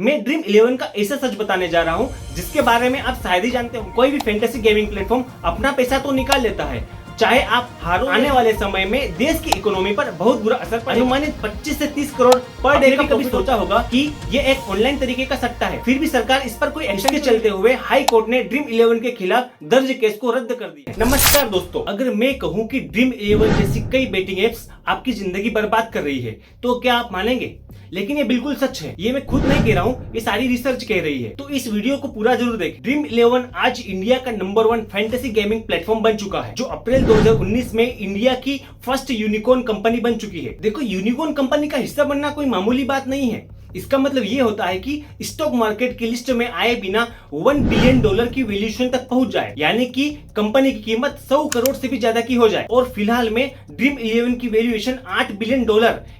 मैं ड्रीम 11 का ऐसा सच बताने जा रहा हूँ जिसके बारे में आप शायद ही जानते हो। कोई भी फैंटेसी गेमिंग प्लेटफॉर्म अपना पैसा तो निकाल लेता है, चाहे आप हारो। आने वाले समय में देश की इकोनॉमी पर बहुत बुरा असर पड़ेगा। अनुमानित 25 से 30 करोड़ पर डे का। कभी सोचा होगा कि ये एक ऑनलाइन तरीके का सट्टा है, फिर भी सरकार इस पर कोई एक्शन के चलते हुए हाई कोर्ट ने ड्रीम 11 के खिलाफ दर्ज केस को रद्द कर दिया। नमस्कार दोस्तों, अगर मैं कहूँ कि ड्रीम 11 जैसी कई बेटिंग एप्स आपकी जिंदगी बर्बाद कर रही है तो क्या आप मानेंगे? लेकिन ये बिल्कुल सच है, ये मैं खुद नहीं कह रहा हूँ, ये सारी रिसर्च कह रही है। तो इस वीडियो को पूरा जरूर देखें। ड्रीम 11 आज इंडिया का नंबर 1 फैंटेसी गेमिंग प्लेटफॉर्म बन चुका है, जो अप्रैल 2019 में इंडिया की फर्स्ट यूनिकॉर्न कंपनी बन चुकी है। देखो, यूनिकॉर्न कंपनी का हिस्सा बनना कोई मामूली बात नहीं है। इसका मतलब ये होता है कि स्टॉक मार्केट की लिस्ट में आए बिना $1 बिलियन की वैल्यूएशन तक पहुंच जाए, यानी कि कंपनी की कीमत 100 करोड़ से भी ज्यादा की हो जाए। और फिलहाल में ड्रीम 11 की वैल्यूएशन $8 बिलियन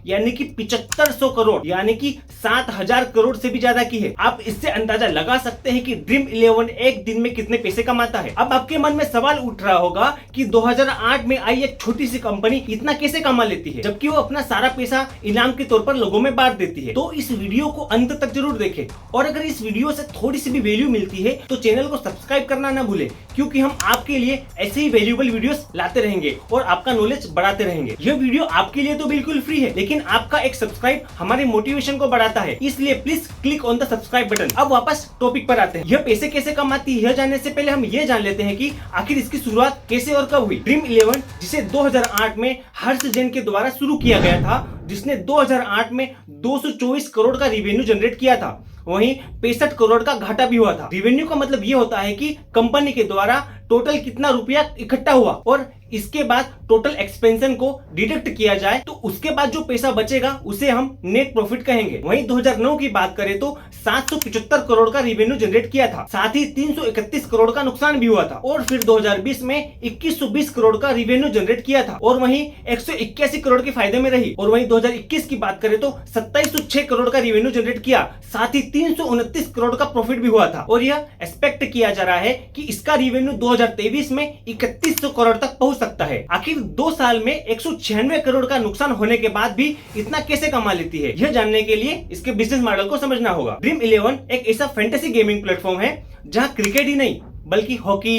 यानी कि 7500 करोड़ यानी कि 7000 करोड़ से भी ज्यादा की है। आप इससे अंदाजा लगा सकते हैं कि ड्रीम 11 एक दिन में कितने पैसे कमाता है। अब आपके मन में सवाल उठ रहा होगा कि 2008 में आई एक छोटी सी कंपनी इतना कैसे कमा लेती है, जबकि वो अपना सारा पैसा इनाम के तौर पर लोगों में बांट देती है। तो इस वीडियो को अंत तक जरूर देखें, और अगर इस वीडियो से थोड़ी सी भी वैल्यू मिलती है तो चैनल को सब्सक्राइब करना ना भूलें, क्योंकि हम आपके लिए ऐसे ही वैल्यूएबल वीडियोस लाते रहेंगे और आपका नॉलेज बढ़ाते रहेंगे। यह वीडियो आपके लिए तो बिल्कुल फ्री है, लेकिन आपका एक सब्सक्राइब हमारे मोटिवेशन को बढ़ाता है, इसलिए please click on the subscribe button. अब वापस टॉपिक पर आते हैं। यह पैसे कैसे कमाती है, यह जानने से पहले हम ये जान लेते हैं कि आखिर इसकी शुरुआत कैसे और कब हुई। ड्रीम 11 जिसे 2008 में हर्ष जैन के द्वारा शुरू किया गया था, जिसने 2008 में 224 करोड़ का रिवेन्यू जनरेट किया था, वहीं 65 करोड़ का घाटा भी हुआ था। रिवेन्यू का मतलब ये होता है कि कंपनी के द्वारा टोटल कितना रुपया इकट्ठा हुआ और इसके बाद टोटल एक्सपेंशन को डिडक्ट किया जाए तो उसके बाद जो पैसा बचेगा उसे हम नेट प्रॉफिट कहेंगे। वहीं 2009 की बात करें तो 775 करोड़ का रिवेन्यू जनरेट किया था, साथ ही 331 करोड़ का नुकसान भी हुआ था। और फिर 2020 में 2120 करोड़ का रिवेन्यू जनरेट किया था और वहीं 181 करोड़ के फायदे में रही। और वहीं 2021 की बात करें तो 2706 करोड़ का रिवेन्यू जनरेट किया, साथ ही 329 करोड़ का प्रॉफिट भी हुआ था। और यह एक्सपेक्ट किया जा रहा है कि इसका रिवेन्यू 2023 में 3100 करोड़ तक पहुंच सकता है। आखिर 2 साल में 196 करोड़ का नुकसान होने के बाद भी इतना कैसे कमा लेती है, यह जानने के लिए इसके बिजनेस मॉडल को समझना होगा। ड्रीम 11 एक ऐसा फैंटेसी गेमिंग प्लेटफॉर्म है जहां क्रिकेट ही नहीं बल्कि हॉकी,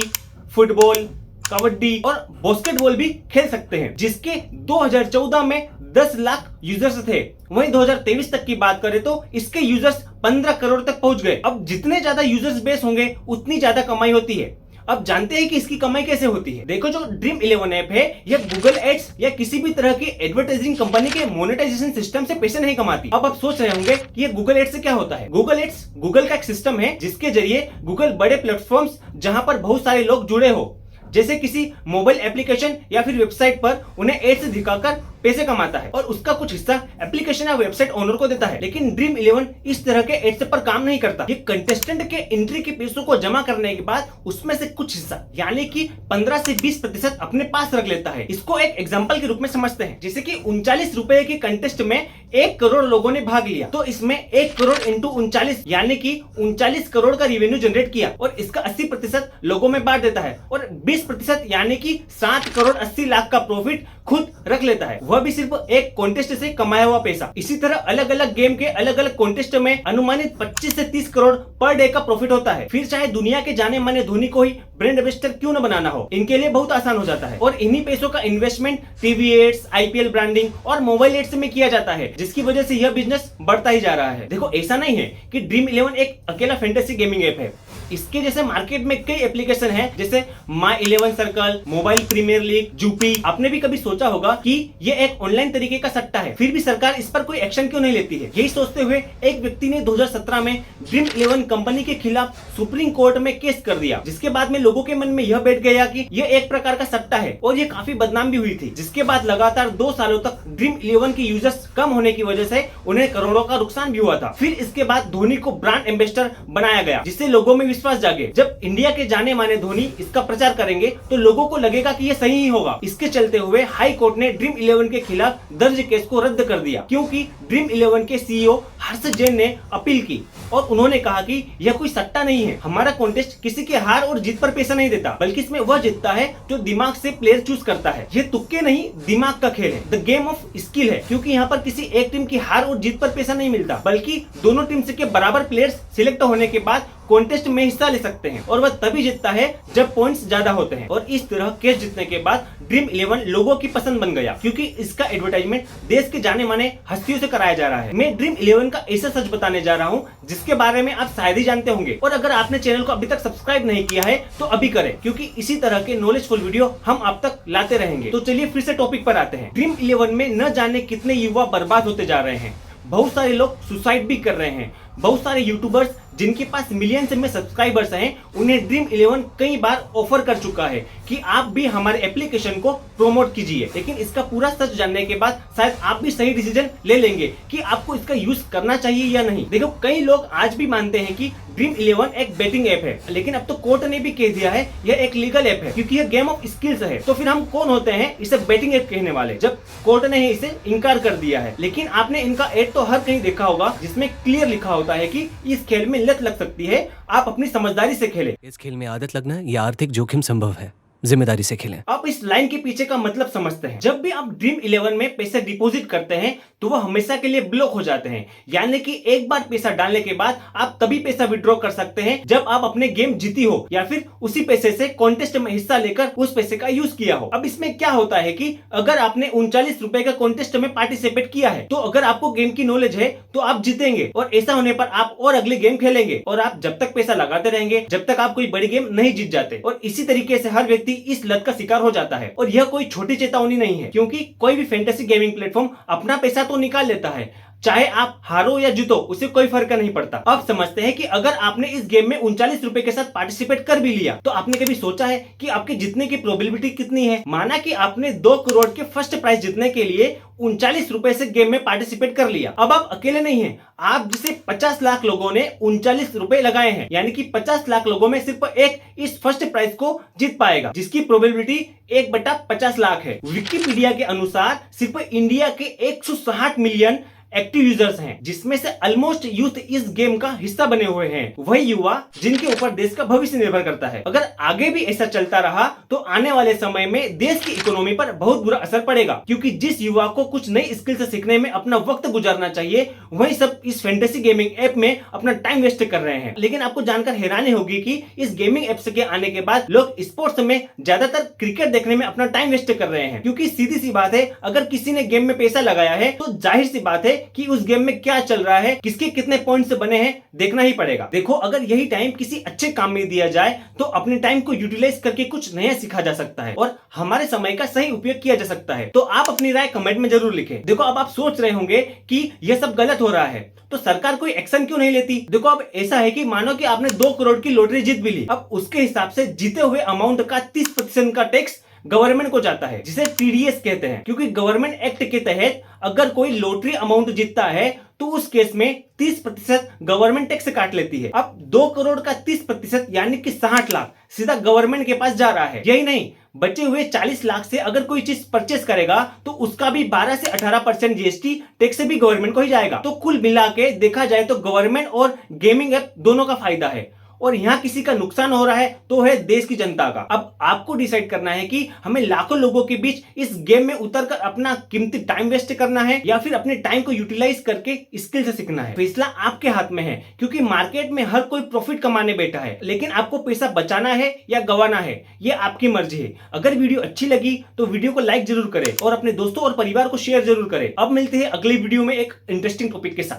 फुटबॉल, कबड्डी और बास्केटबॉल भी खेल सकते हैं, जिसके 2014 में 10 लाख यूजर्स थे। वहीं 2023 तक की बात करें तो इसके यूजर्स 15 करोड़ तक पहुंच गए। अब जितने ज्यादा यूजर्स बेस होंगे उतनी ज्यादा कमाई होती है। अब जानते हैं कि इसकी कमाई कैसे होती है। देखो, जो ड्रीम 11 ऐप है यह गूगल एड्स या किसी भी तरह की एडवर्टाइजिंग कंपनी के मोनेटाइजेशन सिस्टम से पैसे नहीं कमाती। अब आप सोच रहे होंगे कि ये गूगल एड्स से क्या होता है। गूगल एड्स गूगल का एक सिस्टम है जिसके जरिए गूगल बड़े प्लेटफॉर्म्स जहां पर बहुत सारे लोग जुड़े हो, जैसे किसी मोबाइल एप्लीकेशन या फिर वेबसाइट पर, उन्हें एड्स दिखाकर पैसे कमाता है और उसका कुछ हिस्सा एप्लीकेशन या वेबसाइट ओनर को देता है। लेकिन ड्रीम 11 इस तरह के एड्स पर काम नहीं करता। ये कंटेस्टेंट के एंट्री के पैसों को जमा करने के बाद उसमें से कुछ हिस्सा यानी कि 15 से 20% अपने पास रख लेता है। इसको एक एग्जांपल के रूप में समझते हैं, जैसे कि 39 रुपए के कंटेस्ट में 1 करोड़ लोगों ने भाग लिया, तो इसमें 1 करोड़ इंटू 39 यानी कि 39 करोड़ का रिवेन्यू जनरेट किया और इसका 80% लोगों में बांट देता है और 20% यानी कि 7 करोड़ 80 लाख का प्रॉफिट खुद रख लेता है, वह भी सिर्फ एक कॉन्टेस्ट से कमाया हुआ पैसा। इसी तरह अलग अलग गेम के अलग अलग कॉन्टेस्ट में अनुमानित 25 से 30 करोड़ पर डे का प्रॉफिट होता है। फिर चाहे दुनिया के जाने माने धोनी को ही ब्रांड एम्बेसडर क्यों न बनाना हो, इनके लिए बहुत आसान हो जाता है। और इन्हीं पैसों का investment TV ads, IPL branding और मोबाइल एड्स में किया जाता है, जिसकी वजह से यह बिजनेस बढ़ता ही जा रहा है। देखो, ऐसा नहीं है कि ड्रीम 11 एक अकेला फैंटेसी गेमिंग ऐप है। इसके जैसे मार्केट में कई एप्लीकेशन हैं, जैसे My 11 Circle, Mobile Premier League, Zupee. आपने भी कभी सोचा होगा कि ये एक ऑनलाइन तरीके का सट्टा है, फिर भी सरकार इस पर कोई एक्शन क्यों नहीं लेती है। यही सोचते हुए एक व्यक्ति ने 2017 में ड्रीम 11 कंपनी के खिलाफ सुप्रीम कोर्ट में केस कर दिया, जिसके बाद में लोगों के मन में यह बैठ गया कि यह एक प्रकार का सट्टा है और ये काफी बदनाम भी हुई थी। जिसके बाद लगातार 2 सालों तक ड्रीम 11 के यूजर्स कम होने की वजह से उन्हें करोड़ों का नुकसान भी हुआ था। फिर इसके बाद धोनी को ब्रांड एम्बेसडर बनाया गया, जिससे लोगों में विश्वास जागे। जब इंडिया के जाने माने धोनी इसका प्रचार करेंगे तो लोगों को लगेगा कि ये सही ही होगा। इसके चलते हुए हाई कोर्ट ने ड्रीम 11 के खिलाफ दर्ज केस को रद्द कर दिया, क्योंकि ड्रीम 11 के सीईओ हर्ष जैन ने अपील की और उन्होंने कहा कि यह कोई सट्टा नहीं है। हमारा कॉन्टेस्ट किसी के हार और जीत पर पैसा नहीं देता, बल्कि इसमें वह जीतता है जो दिमाग से प्लेयर चूज करता है। ये तुक्के नहीं, दिमाग का खेल है। द गेम ऑफ स्किल है, क्योंकि यहाँ पर किसी एक टीम की हार और जीत पर पैसा नहीं मिलता, बल्कि दोनों टीम के बराबर प्लेयर्स सिलेक्ट होने के बाद कॉन्टेस्ट में हिस्सा ले सकते हैं और वह तभी जीतता है जब पॉइंट्स ज्यादा होते हैं। और इस तरह केस जीतने के बाद ड्रीम 11 लोगों की पसंद बन गया, क्योंकि इसका एडवर्टाइजमेंट देश के जाने माने हस्तियों से कराया जा रहा है। मैं ड्रीम 11 का ऐसा सच बताने जा रहा हूँ जिसके बारे में आप शायद ही जानते होंगे, और अगर आपने चैनल को अभी तक सब्सक्राइब नहीं किया है तो अभी करें, क्योंकि इसी तरह के नॉलेजफुल वीडियो हम आप तक लाते रहेंगे। तो चलिए फिर से टॉपिक पर आते हैं। ड्रीम 11 में न जाने कितने युवा बर्बाद होते जा रहे हैं। बहुत सारे लोग सुसाइड भी कर रहे हैं। बहुत सारे यूट्यूबर्स जिनके पास मिलियंस में सब्सक्राइबर्स हैं, उन्हें ड्रीम 11 कई बार ऑफर कर चुका है कि आप भी हमारे एप्लीकेशन को प्रमोट कीजिए। लेकिन इसका पूरा सच जानने के बाद शायद आप भी सही डिसीजन ले लेंगे कि आपको इसका यूज करना चाहिए या नहीं। देखो, कई लोग आज भी मानते हैं कि ड्रीम 11 एक बेटिंग ऐप है, लेकिन अब तो कोर्ट ने भी कह दिया है यह एक लीगल ऐप है, क्योंकि यह गेम ऑफ स्किल्स है। तो फिर हम कौन होते हैं इसे बेटिंग ऐप कहने वाले, जब कोर्ट ने इसे इनकार कर दिया है। लेकिन आपने इनका एड तो हर कहीं देखा होगा जिसमें क्लियर लिखा होता है कि इस खेल में लत लग सकती है, आप अपनी समझदारी से खेलें। इस खेल में आदत लगना या आर्थिक जोखिम संभव है, जिम्मेदारी से खेलें। आप इस लाइन के पीछे का मतलब समझते हैं। जब भी आप ड्रीम 11 में पैसे डिपॉजिट करते हैं तो वह हमेशा के लिए ब्लॉक हो जाते हैं, यानी कि एक बार पैसा डालने के बाद आप तभी पैसा विड्रॉ कर सकते हैं जब आप अपने गेम जीती हो या फिर उसी पैसे से कॉन्टेस्ट में हिस्सा लेकर उस पैसे का यूज किया हो। अब इसमें क्या होता है कि अगर आपने 39 रुपए का कॉन्टेस्ट में पार्टिसिपेट किया है तो अगर आपको गेम की नॉलेज है तो आप जीतेंगे, और ऐसा होने पर आप और अगले गेम खेलेंगे और आप जब तक पैसा लगाते रहेंगे जब तक आप कोई बड़ी गेम नहीं जीत जाते। और इसी तरीके से हर व्यक्ति इस लत का शिकार हो जाता है। और यह कोई छोटी चेतावनी नहीं है, क्योंकि कोई भी फैंटेसी गेमिंग प्लेटफॉर्म अपना पैसा तो निकाल लेता है, चाहे आप हारो या जीतो उसे कोई फर्क नहीं पड़ता। अब समझते हैं कि अगर आपने इस गेम में 39 रुपए के साथ पार्टिसिपेट कर भी लिया तो आपने कभी सोचा है कि आपके जीतने की प्रोबेबिलिटी कितनी है। माना कि आपने 2 करोड़ के फर्स्ट प्राइज जीतने के लिए 39 रुपए से गेम में पार्टिसिपेट कर लिया। अब आप अकेले नहीं हैं, आप जिसे 50 लाख लोगों ने 39 रुपए लगाए हैं, यानी कि 50 लाख लोगों में सिर्फ एक इस फर्स्ट प्राइज को जीत पाएगा, जिसकी प्रोबेबिलिटी 1/50 लाख है। विकिपीडिया के अनुसार सिर्फ इंडिया के 160 मिलियन एक्टिव यूजर्स हैं, जिसमें से ऑलमोस्ट यूथ इस गेम का हिस्सा बने हुए हैं, वही युवा जिनके ऊपर देश का भविष्य निर्भर करता है। अगर आगे भी ऐसा चलता रहा तो आने वाले समय में देश की इकोनॉमी पर बहुत बुरा असर पड़ेगा, क्योंकि जिस युवा को कुछ नई स्किल सीखने में अपना वक्त गुजारना चाहिए वही सब इस फैंटेसी गेमिंग ऐप में अपना टाइम वेस्ट कर रहे हैं। लेकिन आपको जानकर हैरानी होगी कि इस गेमिंग ऐप्स के आने के बाद लोग स्पोर्ट्स में ज्यादातर क्रिकेट देखने में अपना टाइम वेस्ट कर रहे हैं, क्योंकि सीधी सी बात है, अगर किसी ने गेम में पैसा लगाया है तो जाहिर सी बात है कि उस गेम में क्या चल रहा है, किसके कितने पॉइंट्स बने हैं, देखना ही पड़ेगा। देखो, अगर यही टाइम किसी अच्छे काम में दिया जाए तो अपने टाइम को यूटिलाइज करके कुछ नया सीखा जा सकता है और हमारे समय का सही उपयोग किया जा सकता है। तो आप अपनी राय कमेंट में जरूर लिखें। देखो, अब आप सोच रहे होंगे कि यह सब गलत हो रहा है तो सरकार कोई एक्शन क्यों नहीं लेती। देखो, अब ऐसा है कि मानो कि आपने 2 करोड़ की लॉटरी जीत भी ली, अब उसके हिसाब से जीते हुए अमाउंट का 30% का टैक्स गवर्नमेंट को जाता है, जिसे टीडीएस कहते हैं, क्योंकि गवर्नमेंट एक्ट के तहत अगर कोई लॉटरी अमाउंट जीतता है तो उस केस में 30% गवर्नमेंट टैक्स काट लेती है। अब 2 करोड़ का 30% यानी कि 60 लाख सीधा गवर्नमेंट के पास जा रहा है। यही नहीं, बचे हुए 40 लाख से अगर कोई चीज परचेस करेगा तो उसका भी 12 से 18% जीएसटी टैक्स से भी गवर्नमेंट को ही जाएगा। तो कुल मिला के देखा जाए तो गवर्नमेंट और गेमिंग ऐप दोनों का फायदा है, और यहाँ किसी का नुकसान हो रहा है तो है देश की जनता का। अब आपको डिसाइड करना है कि हमें लाखों लोगों के बीच इस गेम में उतरकर अपना कीमती टाइम वेस्ट करना है या फिर अपने टाइम को यूटिलाइज करके स्किल से सीखना है। फैसला आपके हाथ में है, क्योंकि मार्केट में हर कोई प्रॉफिट कमाने बैठा है, लेकिन आपको पैसा बचाना है या गंवाना है ये आपकी मर्जी है। अगर वीडियो अच्छी लगी तो वीडियो को लाइक जरूर करें और अपने दोस्तों और परिवार को शेयर जरूर करें। अब मिलते हैं अगली वीडियो में एक इंटरेस्टिंग टॉपिक के साथ।